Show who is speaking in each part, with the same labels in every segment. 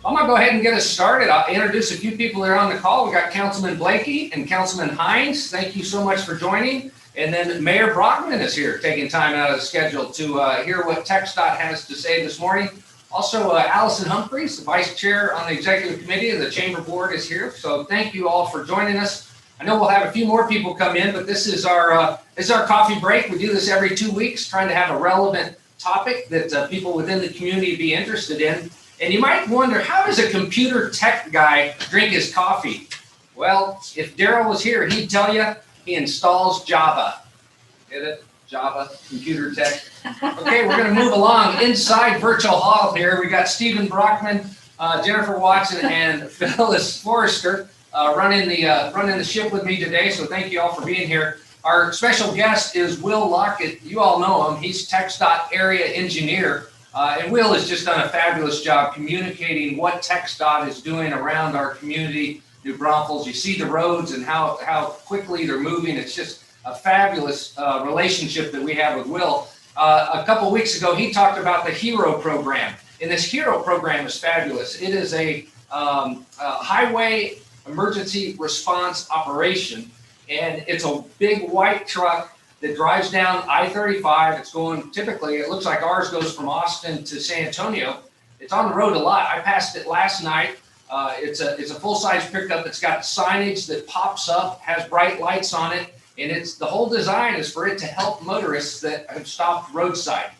Speaker 1: I'm going to go ahead and get us started. I'll introduce a few people that are on the call. We got Councilman Blakey and Councilman Hines. Thank you so much for joining. And then Mayor Brockman is here, taking time out of the schedule to hear what TxDOT has to say this morning. Also, Allison Humphreys, the Vice Chair on the Executive Committee of the Chamber Board, is here. So thank you all for joining us. I know we'll have a few more people come in, but this is our coffee break. We do this every 2 weeks, trying to have a relevant topic that people within the community be interested in. And you might wonder, how does a computer tech guy drink his coffee? Well, if Daryl was here, he'd tell you he installs Java. Get it? Java, computer tech. Okay, we're going to move along inside Virtual Hall here. We got Stephen Brockman, Jennifer Watson, and Phyllis Forrester running the ship with me today. So thank you all for being here. Our special guest is Will Lockett. You all know him. He's TxDOT area engineer. And Will has just done a fabulous job communicating what TxDOT is doing around our community, New Braunfels. You see the roads and how quickly they're moving. It's just a fabulous relationship that we have with Will. A couple of weeks ago, he talked about the HERO program. And this HERO program is fabulous. It is a highway emergency response operation. And it's a big white truck that drives down I-35. It's going, typically, it looks like ours goes from Austin to San Antonio. It's on the road a lot. I passed it last night. It's a full-size pickup. It's got signage that pops up, has bright lights on it, and the whole design is for it to help motorists that have stopped roadside.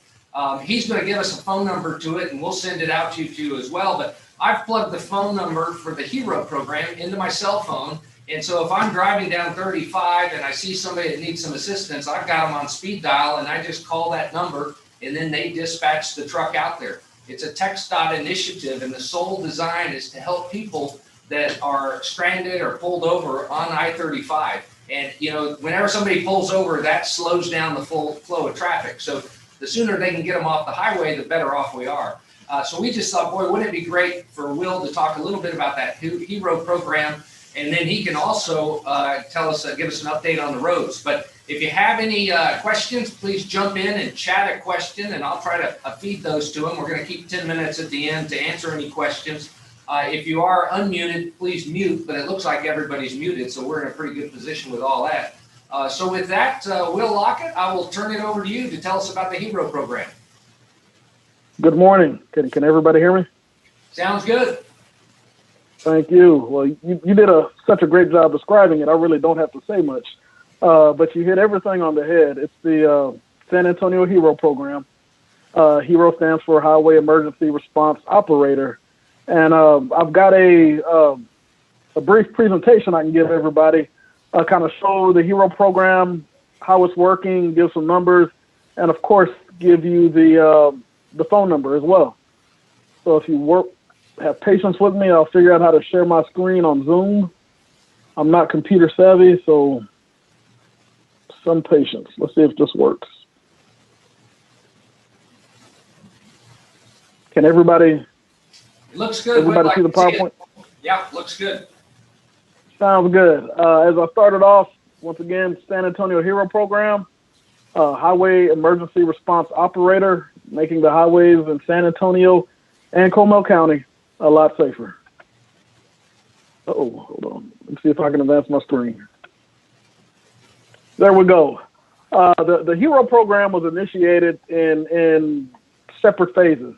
Speaker 1: He's going to give us a phone number to it, and we'll send it out to you as well. But I've plugged the phone number for the HERO program into my cell phone. And so if I'm driving down 35 and I see somebody that needs some assistance, I've got them on speed dial and I just call that number and then they dispatch the truck out there. It's a TxDOT initiative and the sole design is to help people that are stranded or pulled over on I-35. And, you know, whenever somebody pulls over, that slows down the full flow of traffic. So the sooner they can get them off the highway, the better off we are. So we just thought, boy, wouldn't it be great for Will to talk a little bit about that HERO program. And then he can also give us an update on the roads. But if you have any questions, please jump in and chat a question, and I'll try to feed those to him. We're going to keep 10 minutes at the end to answer any questions. If you are unmuted, please mute, but it looks like everybody's muted, so we're in a pretty good position with all that. So with that, Will Lockett, I will turn it over to you to tell us about the HERO program.
Speaker 2: Good morning. Can everybody hear me?
Speaker 1: Sounds good.
Speaker 2: Thank you. Well, you did such a great job describing it. I really don't have to say much, but you hit everything on the head. It's the San Antonio HERO program. HERO stands for Highway Emergency Response Operator. And I've got a brief presentation I can give everybody, kind of show the HERO program, how it's working, give some numbers, and of course, give you the phone number as well. So if you have patience with me, I'll figure out how to share my screen on Zoom. I'm not computer savvy, so some patience. Let's see if this works. Can everybody?
Speaker 1: It looks good.
Speaker 2: Everybody see the PowerPoint?
Speaker 1: Yeah, looks good.
Speaker 2: Sounds good. As I started off, once again, San Antonio HERO program, Highway Emergency Response Operator, making the highways in San Antonio and Comal County a lot safer. Oh, hold on. Let me see if I can advance my screen. There we go. The HERO program was initiated in separate phases.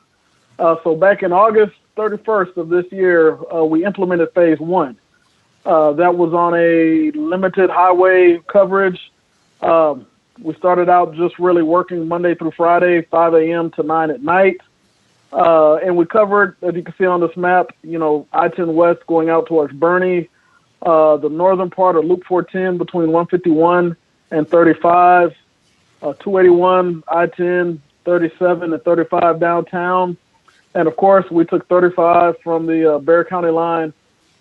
Speaker 2: So back in August 31st of this year, we implemented phase one. That was on a limited highway coverage. We started out just really working Monday through Friday, 5 a.m. to 9 at night. And we covered, as you can see on this map, I-10 West going out towards Bernie, the northern part of Loop 410 between 151 and 35, 281, I-10, 37, and 35 downtown. And, of course, we took 35 from the Bexar County line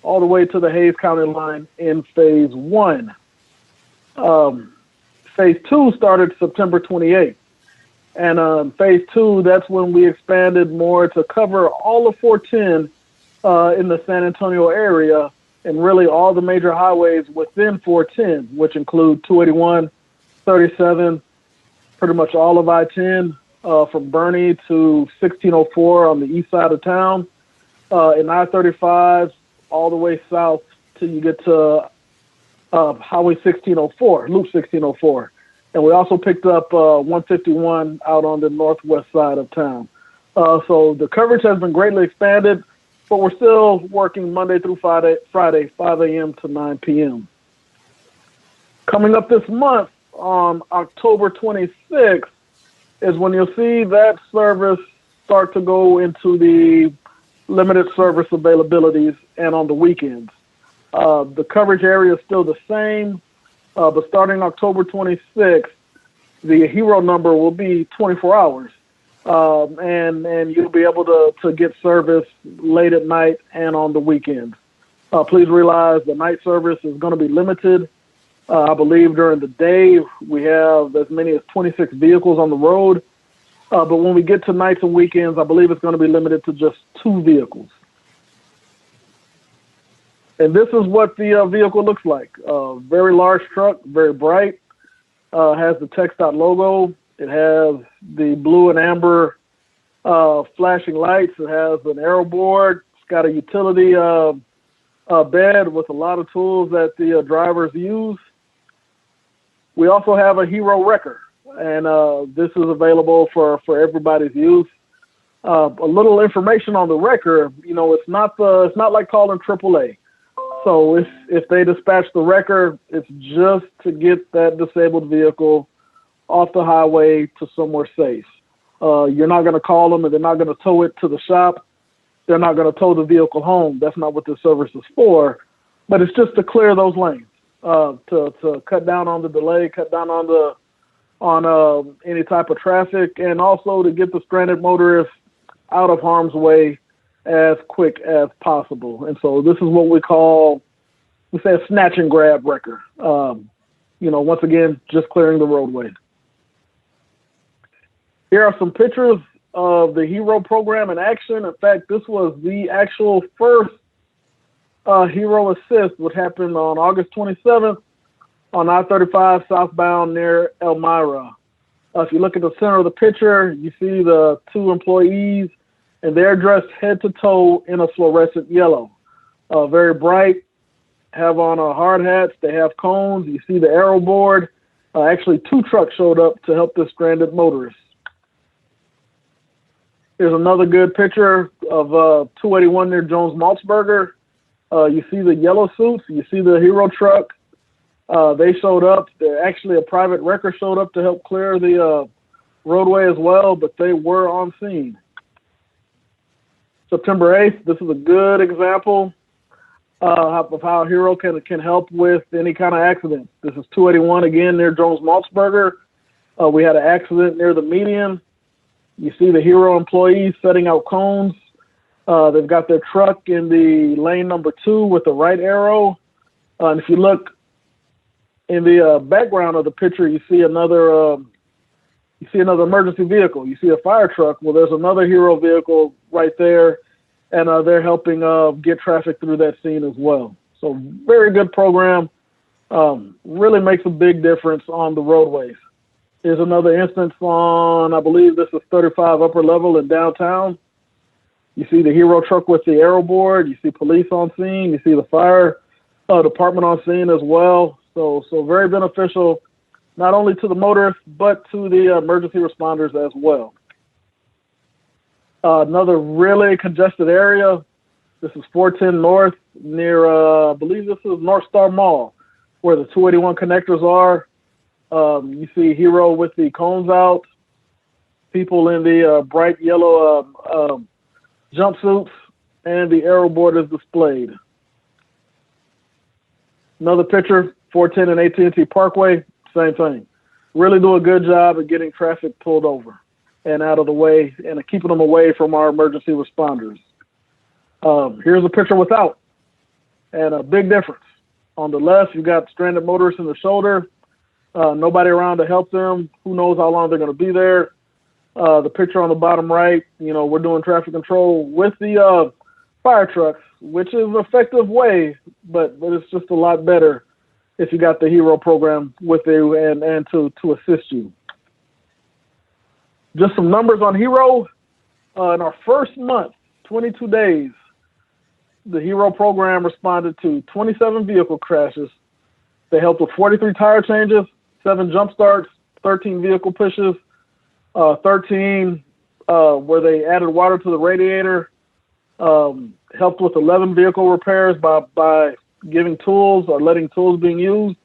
Speaker 2: all the way to the Hayes County line in phase one. Phase two started September 28th. And phase two, that's when we expanded more to cover all of 410 in the San Antonio area and really all the major highways within 410, which include 281, 37, pretty much all of I-10 from Bernie to 1604 on the east side of town, in I-35 all the way south till you get to Highway 1604, Loop 1604. And we also picked up 151 out on the northwest side of town. So the coverage has been greatly expanded, but we're still working Monday through Friday, 5 a.m. to 9 p.m. Coming up this month on October 26th is when you'll see that service start to go into the limited service availabilities and on the weekends. The coverage area is still the same, but starting October 26th, the hero number will be 24 hours. And you'll be able to get service late at night and on the weekends. Please realize the night service is going to be limited. I believe during the day we have as many as 26 vehicles on the road. But when we get to nights and weekends, I believe it's going to be limited to just 2 vehicles. And this is what the vehicle looks like. Very large truck, very bright, has the TxDOT logo. It has the blue and amber flashing lights. It has an aero board. It's got a utility bed with a lot of tools that the drivers use. We also have a hero wrecker, and this is available for everybody's use. A little information on the wrecker, it's not like calling AAA. So if they dispatch the wrecker, it's just to get that disabled vehicle off the highway to somewhere safe. You're not going to call them, and they're not going to tow it to the shop. They're not going to tow the vehicle home. That's not what this service is for. But it's just to clear those lanes, to cut down on the delay, cut down on any type of traffic, and also to get the stranded motorists out of harm's way as quick as possible. And so this is what we say a snatch and grab wrecker. Once again, just clearing the roadway. Here are some pictures of the Hero program in action. In fact, this was the actual first Hero Assist, which happened on August 27th on I-35 southbound near Elmira. If you look at the center of the picture, you see the 2 employees, and they're dressed head to toe in a fluorescent yellow. Very bright, have on hard hats, they have cones. You see the aero board. Actually, 2 trucks showed up to help the stranded motorists. Here's another good picture of 281 near Jones Maltzberger. You see the yellow suits. You see the Hero truck. They showed up. Actually, a private wrecker showed up to help clear the roadway as well, but they were on scene. September 8th, this is a good example of how Hero can help with any kind of accident. This is 281 again near Jones Maltzberger. We had an accident near the median. You see the Hero employees setting out cones. They've got their truck in the lane number 2 with the right arrow. And if you look in the background of the picture, you see another emergency vehicle. You see a fire truck. Well, there's another Hero vehicle right there, and they're helping get traffic through that scene as well. So very good program. Really makes a big difference on the roadways. Here's another instance on, I believe this is 35 upper level in downtown. You see the Hero truck with the aero board. You see police on scene. You see the fire department on scene as well. So very beneficial, not only to the motorists, but to the emergency responders as well. Another really congested area. This is 410 North near, I believe this is North Star Mall, where the 281 connectors are. You see Hero with the cones out, people in the bright yellow jumpsuits, and the aero board is displayed. Another picture, 410 and AT&T Parkway, same thing. Really do a good job at getting traffic pulled over and out of the way and keeping them away from our emergency responders. Here's a picture without, and a big difference. On the left, you've got stranded motorists in the shoulder. Nobody around to help them. Who knows how long they're going to be there. The picture on the bottom right, we're doing traffic control with the fire trucks, which is an effective way, but it's just a lot better if you got the Hero program with you and to assist you. Just some numbers on Hero. In our first month, 22 days, the HERO program responded to 27 vehicle crashes. They helped with 43 tire changes, 7 jump starts, 13 vehicle pushes, 13 where they added water to the radiator, helped with 11 vehicle repairs by giving tools or letting tools being used.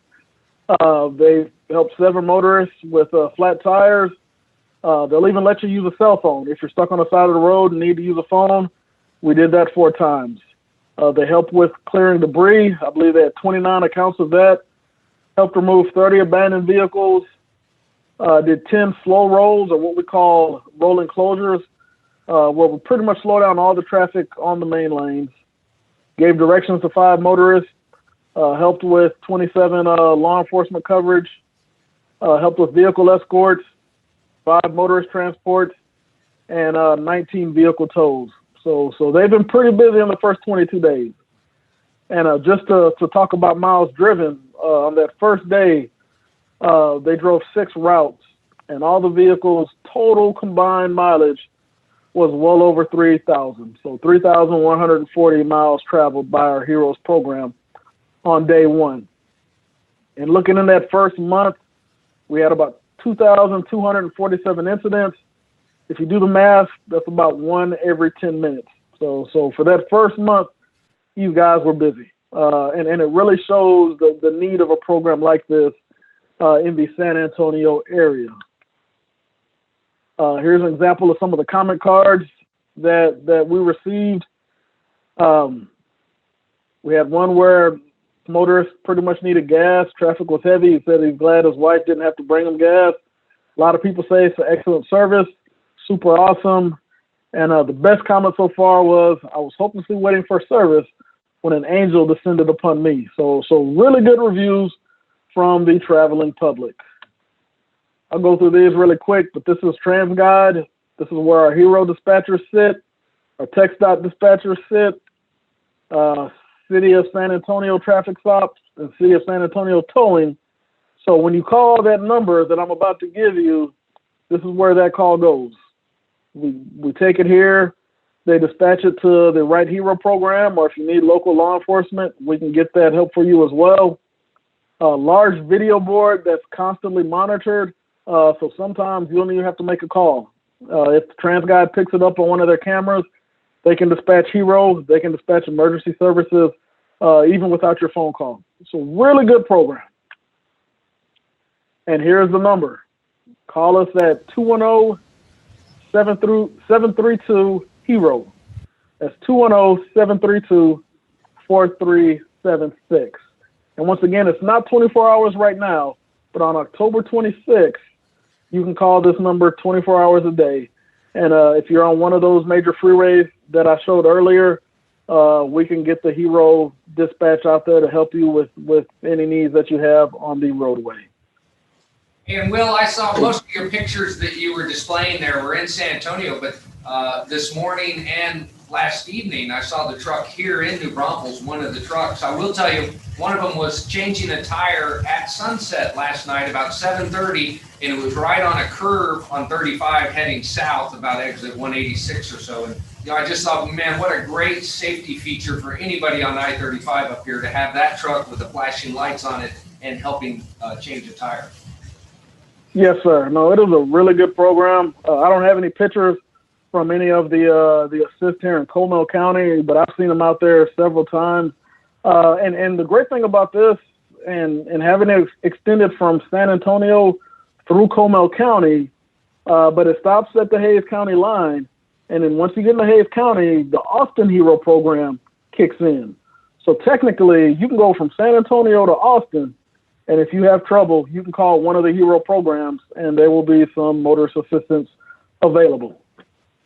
Speaker 2: They helped 7 motorists with flat tires. They'll even let you use a cell phone. If you're stuck on the side of the road and need to use a phone, we did that 4 times. They helped with clearing debris. I believe they had 29 accounts of that. Helped remove 30 abandoned vehicles. Did 10 slow rolls, or what we call rolling closures, where we pretty much slow down all the traffic on the main lanes. Gave directions to 5 motorists. Helped with 27 law enforcement coverage. Helped with vehicle escorts, 5 motorist transports, and 19 vehicle tows. So they've been pretty busy in the first 22 days. And just to talk about miles driven, on that first day, they drove 6 routes, and all the vehicles' total combined mileage was well over 3,000. So 3,140 miles traveled by our Heroes program on day 1. And looking in that first month, we had about 2,247 incidents. If you do the math, that's about 1 every 10 minutes. So for that first month, you guys were busy. And it really shows the need of a program like this in the San Antonio area. Here's an example of some of the comment cards that we received. We had one where motorists pretty much needed gas. Traffic was heavy. He said he's glad his wife didn't have to bring him gas. A lot of people say it's an excellent service, super awesome. And the best comment so far was, I was hopelessly waiting for service when an angel descended upon me. So really good reviews from the traveling public. I'll go through these really quick, but this is TransGuide. This is where our Hero dispatchers sit, our TxDOT dispatchers sit, City of San Antonio traffic stops, and City of San Antonio towing. So when you call that number that I'm about to give you, this is where that call goes. We take it here. They dispatch it to the right Hero program, or if you need local law enforcement, we can get that help for you as well. A large video board that's constantly monitored, so sometimes you don't even have to make a call. If TransGuide picks it up on one of their cameras, they can dispatch Hero, they can dispatch emergency services, even without your phone call. So really good program. And here's the number. Call us at 210-732-HERO. That's 210-732-4376. And once again, it's not 24 hours right now, but on October 26th, you can call this number 24 hours a day. And if you're on one of those major freeways that I showed earlier, we can get the Hero dispatch out there to help you with any needs that you have on the roadway.
Speaker 1: And Will, I saw most of your pictures that you were displaying there were in San Antonio, but this morning and last evening, I saw the truck here in New Braunfels, one of the trucks. I will tell you, one of them was changing a tire at sunset last night about 7:30, and it was right on a curve on 35 heading south, about exit 186 or so. And I just thought, man, what a great safety feature for anybody on I-35 up here to have that truck with the flashing lights on it and helping change a tire.
Speaker 2: Yes, sir. No, it is a really good program. I don't have any pictures from any of the assists here in Comal County, but I've seen them out there several times. And the great thing about this and having it extended from San Antonio through Comal County, but it stops at the Hayes County line. And then once you get into Hayes County, the Austin Hero program kicks in. So technically, you can go from San Antonio to Austin, and if you have trouble, you can call one of the Hero programs, and there will be some motorist assistance available.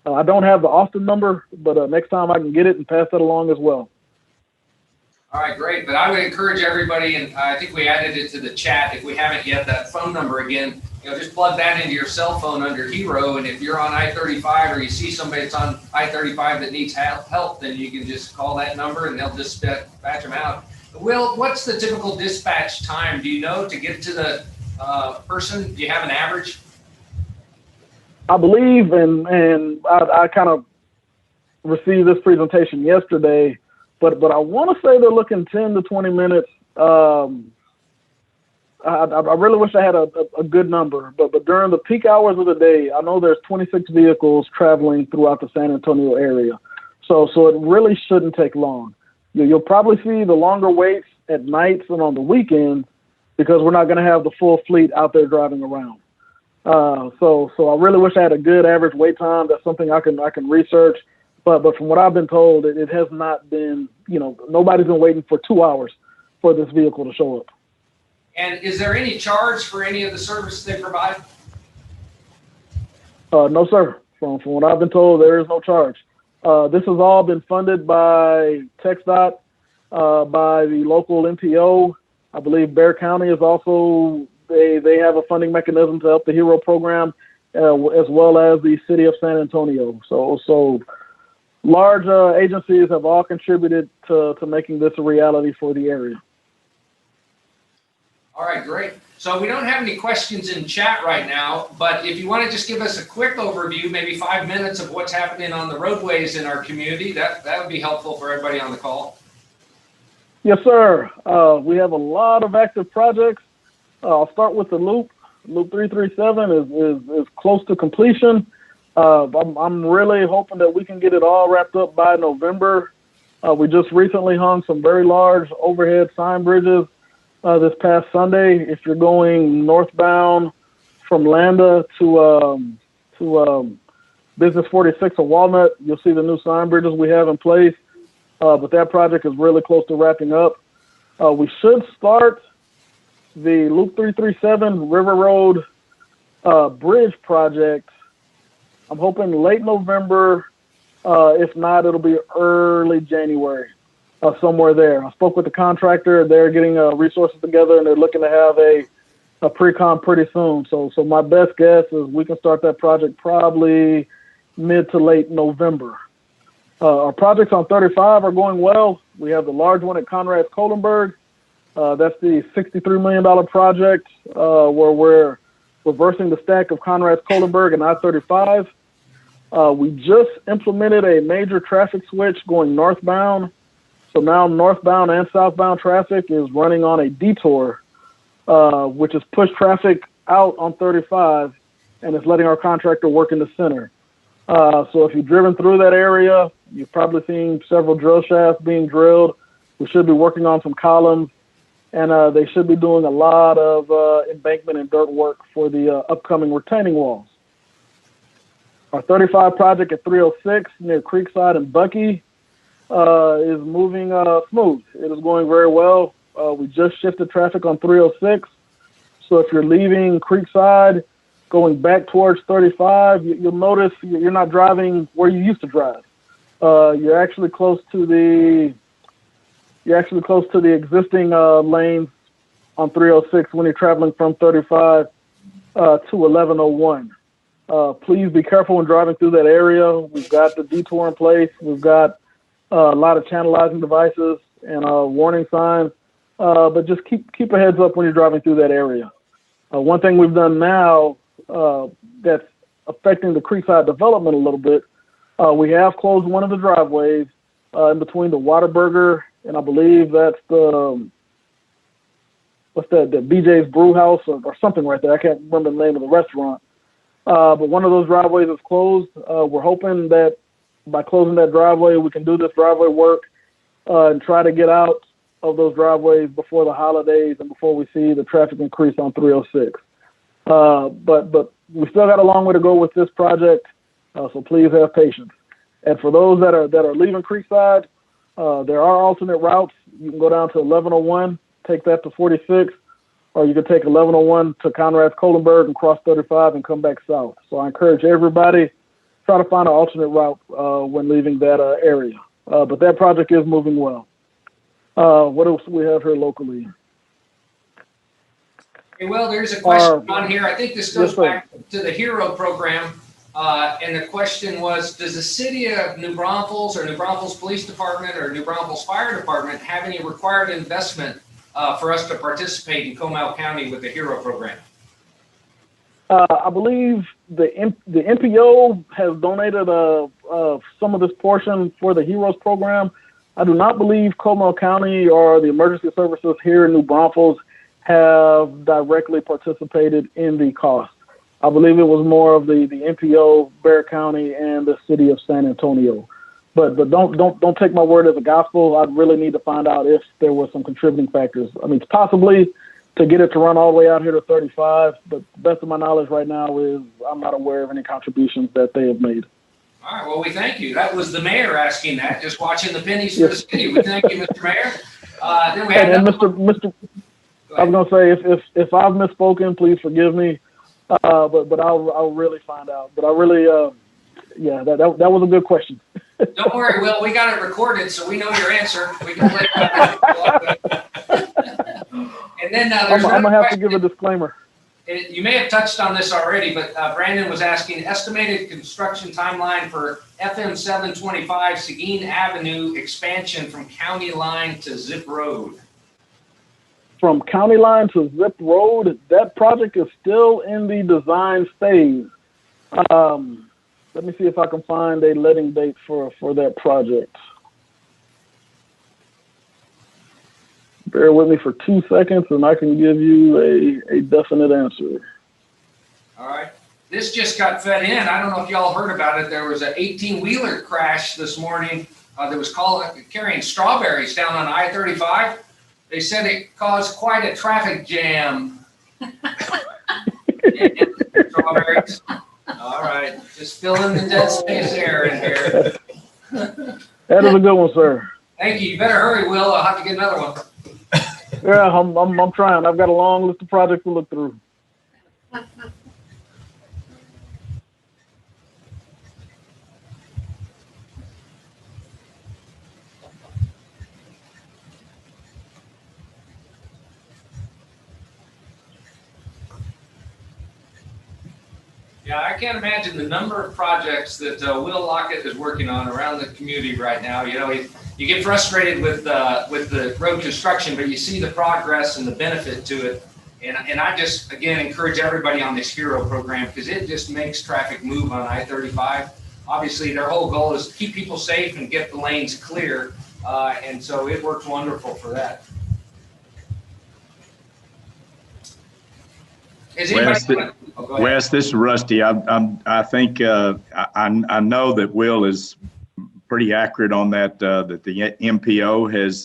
Speaker 2: I don't have the Austin number, but next time I can get it and pass that along as well.
Speaker 1: All right, great. But I would encourage everybody, and I think we added it to the chat. If we haven't yet, that phone number again, just plug that into your cell phone under Hero. And if you're on I-35 or you see somebody that's on I-35 that needs help, then you can just call that number and they'll dispatch them out. Will, what's the typical dispatch time? Do you know to get to the person? Do you have an average?
Speaker 2: I believe, and I kind of received this presentation yesterday, but I want to say they're looking 10 to 20 minutes. I really wish I had a good number, but during the peak hours of the day, I know there's 26 vehicles traveling throughout the San Antonio area. So it really shouldn't take long. You'll probably see the longer waits at nights and on the weekends because we're not going to have the full fleet out there driving around. So I really wish I had a good average wait time. That's something I can research. But from what I've been told, it has not been, nobody's been waiting for 2 hours for this vehicle to show up.
Speaker 1: And is there any charge for any of the services they provide?
Speaker 2: No, sir. From what I've been told, there is no charge. This has all been funded by TxDOT, by the local MPO. I believe Bexar County is also, they have a funding mechanism to help the HERO program, as well as the city of San Antonio. So large agencies have all contributed to making this a reality for the area.
Speaker 1: All right, great. So we don't have any questions in chat right now, but if you want to just give us a quick overview, maybe 5 minutes of what's happening on the roadways in our community, that would be helpful for everybody on the call.
Speaker 2: Yes, sir. We have a lot of active projects. I'll start with the loop. Loop 337 is close to completion. I'm really hoping that we can get it all wrapped up by November. We just recently hung some very large overhead sign bridges this past Sunday. If you're going northbound from Landa to Business 46 or Walnut, you'll see the new sign bridges we have in place. But that project is really close to wrapping up. We should start the Loop 337 River Road bridge project. I'm hoping late November. If not, it'll be early January, somewhere there. I spoke with the contractor. They're getting resources together, and they're looking to have a pre-con pretty soon. So my best guess is we can start that project probably mid to late November. Our projects on 35 are going well. We have the large one at Conrad's Kohlenberg. That's the $63 million project where we're reversing the stack of Conrad's Kohlenberg and I-35. We just implemented a major traffic switch going northbound. So now northbound and southbound traffic is running on a detour, which has pushed traffic out on 35 and is letting our contractor work in the center. So if you've driven through that area, you've probably seen several drill shafts being drilled. We should be working on some columns, and they should be doing a lot of embankment and dirt work for the upcoming retaining walls. Our 35 project at 306 near Creekside and Bucky is moving smooth. It is going very well. We just shifted traffic on 306. So if you're leaving Creekside, going back towards 35, you'll notice you're not driving where you used to drive. You're actually close to the existing lanes on 306 when you're traveling from 35 to 1101. Please be careful when driving through that area. We've got the detour in place. We've got a lot of channelizing devices and warning signs. But just keep a heads up when you're driving through that area. One thing we've done now that's affecting the Creekside development a little bit, we have closed one of the driveways in between the Whataburger and I believe that's the BJ's Brew House or something right there. I can't remember the name of the restaurant. But one of those driveways is closed. We're hoping that by closing that driveway, we can do this driveway work and try to get out of those driveways before the holidays and before we see the traffic increase on 306. But we still got a long way to go with this project, so please have patience. And for those that are leaving Creekside, there are alternate routes. You can go down to 1101, take that to 46, or you can take 1101 to Conrad's Kohlenberg and cross 35 and come back south. So I encourage everybody, try to find an alternate route when leaving that area. But that project is moving well. What else do we have here locally?
Speaker 1: Okay, well, there's a question on here. I think this goes back to the HERO program. And the question was, does the city of New Braunfels or New Braunfels Police Department or New Braunfels Fire Department have any required investment for us to participate in Comal County with the HERO program?
Speaker 2: I believe the MPO has donated some of this portion for the HEROES program. I do not believe Comal County or the emergency services here in New Braunfels have directly participated in the cost. I believe it was more of the NPO, Bexar County, and the city of San Antonio. But don't take my word as a gospel. I'd really need to find out if there were some contributing factors. I mean, it's possibly to get it to run all the way out here to 35, but the best of my knowledge right now is I'm not aware of any contributions that they have made.
Speaker 1: All right, well, we thank you. That was the mayor asking that, just watching the pennies for the city. We thank you, Mr. Mayor. Then we had
Speaker 2: and Mr. I was gonna say if I've misspoken, please forgive me. But I'll really find out. But I really that was a good question.
Speaker 1: Don't worry, Will. We got it recorded, so we know your answer. We can play it. And then there's
Speaker 2: I'm gonna have
Speaker 1: question.
Speaker 2: to give a disclaimer.
Speaker 1: You may have touched on this already, but Brandon was asking estimated construction timeline for FM 725 Seguin Avenue expansion from County Line to Zip Road.
Speaker 2: From County Line to Zip Road, that project is still in the design phase. Let me see if I can find a letting date for that project. Bear with me for 2 seconds and I can give you a definite answer.
Speaker 1: All right. This just got fed in. I don't know if y'all heard about it. There was an 18-wheeler crash this morning that was carrying strawberries down on I-35. They said it caused quite a traffic jam. Strawberries. All right. Just fill in the dead space air in here.
Speaker 2: That is a good one, sir.
Speaker 1: Thank you. You better hurry, Will. I'll have to get another one.
Speaker 2: Yeah, I'm trying. I've got a long list of projects to look through.
Speaker 1: Yeah, I can't imagine the number of projects that Will Lockett is working on around the community right now. You know, you get frustrated with the road construction, but you see the progress and the benefit to it. And I just, again, encourage everybody on this HERO program because it just makes traffic move on I-35. Obviously, their whole goal is to keep people safe and get the lanes clear. And so it works wonderful for that.
Speaker 3: Wes, this is Rusty. I think I know that Will is pretty accurate on that. That the MPO has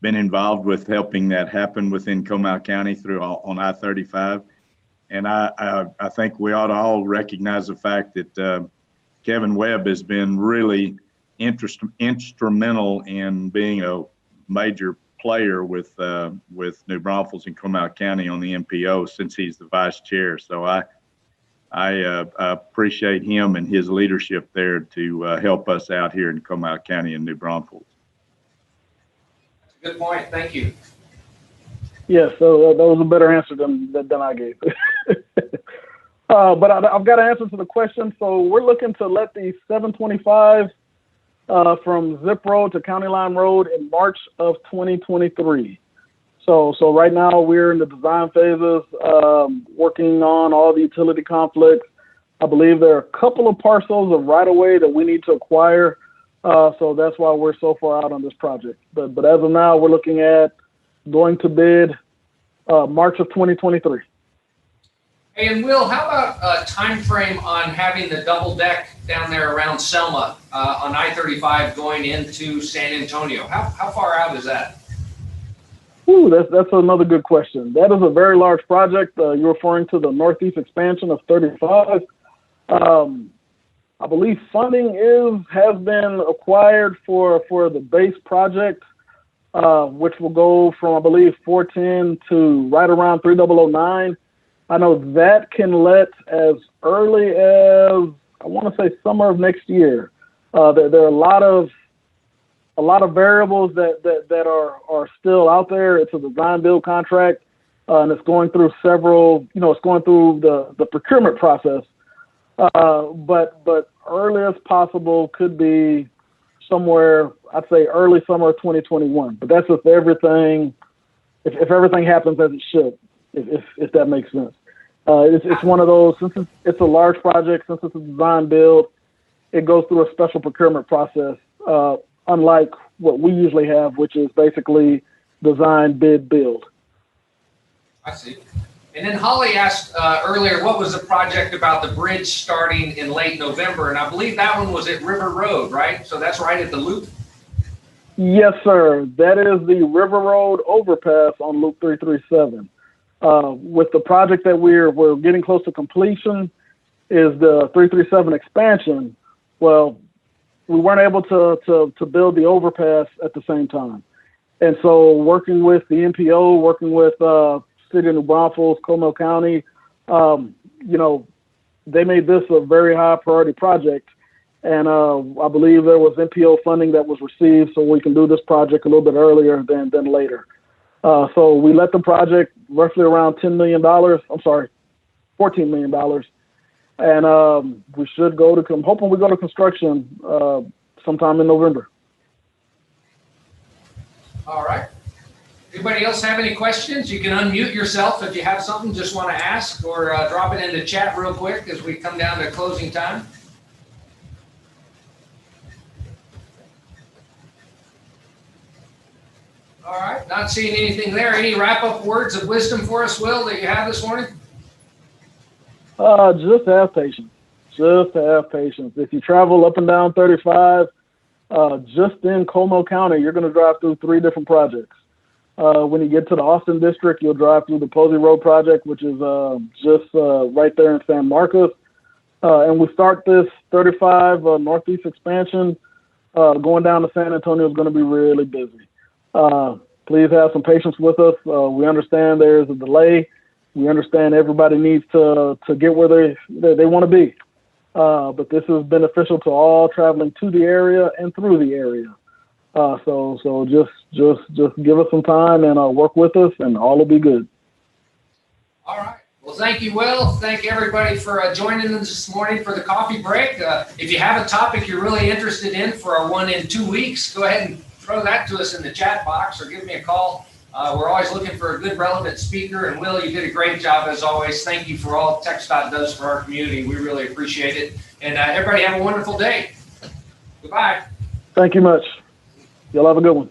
Speaker 3: been involved with helping that happen within Comal County on I-35, and I think we ought to all recognize the fact that Kevin Webb has been really instrumental in being a major player with New Braunfels and Comal County on the MPO since he's the vice chair. So I appreciate him and his leadership there to help us out here in Comal County and New Braunfels.
Speaker 1: Good point. Thank you.
Speaker 2: Yes, so that was a better answer than I gave. But I've got an answer to the question. So we're looking to let the 725 from Zip Road to County Line Road in March of 2023. So right now we're in the design phases, working on all the utility conflicts. I believe there are a couple of parcels of right-of-way that we need to acquire. So that's why we're so far out on this project. But as of now, we're looking at going to bid March of 2023.
Speaker 1: Hey, and Will, how about a time frame on having the double deck down there around Selma on I-35 going into San Antonio? How far out is that?
Speaker 2: Ooh, that's another good question. That is a very large project. You're referring to the Northeast expansion of 35. I believe funding has been acquired for the base project, which will go from, I believe, 410 to right around 3009. I know that can let as early as, I want to say, summer of next year. There are a lot of variables that are still out there. It's a design build contract, and it's going through it's going through the procurement process. But earliest possible could be somewhere, I'd say early summer of 2021. But that's if everything happens as it should, if that makes sense. It's one of those, since it's a large project, since it's a design build, it goes through a special procurement process, unlike what we usually have, which is basically design, bid, build.
Speaker 1: I see. And then Holly asked earlier, what was the project about the bridge starting in late November? And I believe that one was at River Road, right? So that's right at the loop?
Speaker 2: Yes, sir. That is the River Road overpass on Loop 337. With the project that we're getting close to completion is the 337 expansion. Well, we weren't able to build the overpass at the same time. And so working with the MPO, working with City of New Braunfels, Comal County, they made this a very high priority project. And I believe there was MPO funding that was received so we can do this project a little bit earlier than later. So we let the project roughly around $10 million. I'm sorry, $14 million. And we should I'm hoping we go to construction sometime in November.
Speaker 1: All right. Anybody else have any questions? You can unmute yourself if you have something just want to ask, or drop it into chat real quick as we come down to closing time. All right, not seeing anything there. Any wrap-up words of wisdom for us, Will, that you have this morning?
Speaker 2: Just have patience. Just have patience. If you travel up and down 35, just in Comal County, you're going to drive through 3 different projects. When you get to the Austin district, you'll drive through the Posey Road project, which is just right there in San Marcos. And we start this 35 Northeast expansion. Going down to San Antonio is going to be really busy. Please have some patience with us. We understand there's a delay. We understand everybody needs to get where they want to be. But this is beneficial to all traveling to the area and through the area. So just give us some time and work with us, and all will be good.
Speaker 1: All right. Well, thank you, Will. Thank everybody for joining us this morning for the coffee break. If you have a topic you're really interested in for our one in 2 weeks, go ahead and throw that to us in the chat box or give me a call. We're always looking for a good, relevant speaker. And Will, you did a great job as always. Thank you for all TxDOT does for our community. We really appreciate it. And everybody have a wonderful day. Goodbye.
Speaker 2: Thank you much. Y'all have a good one.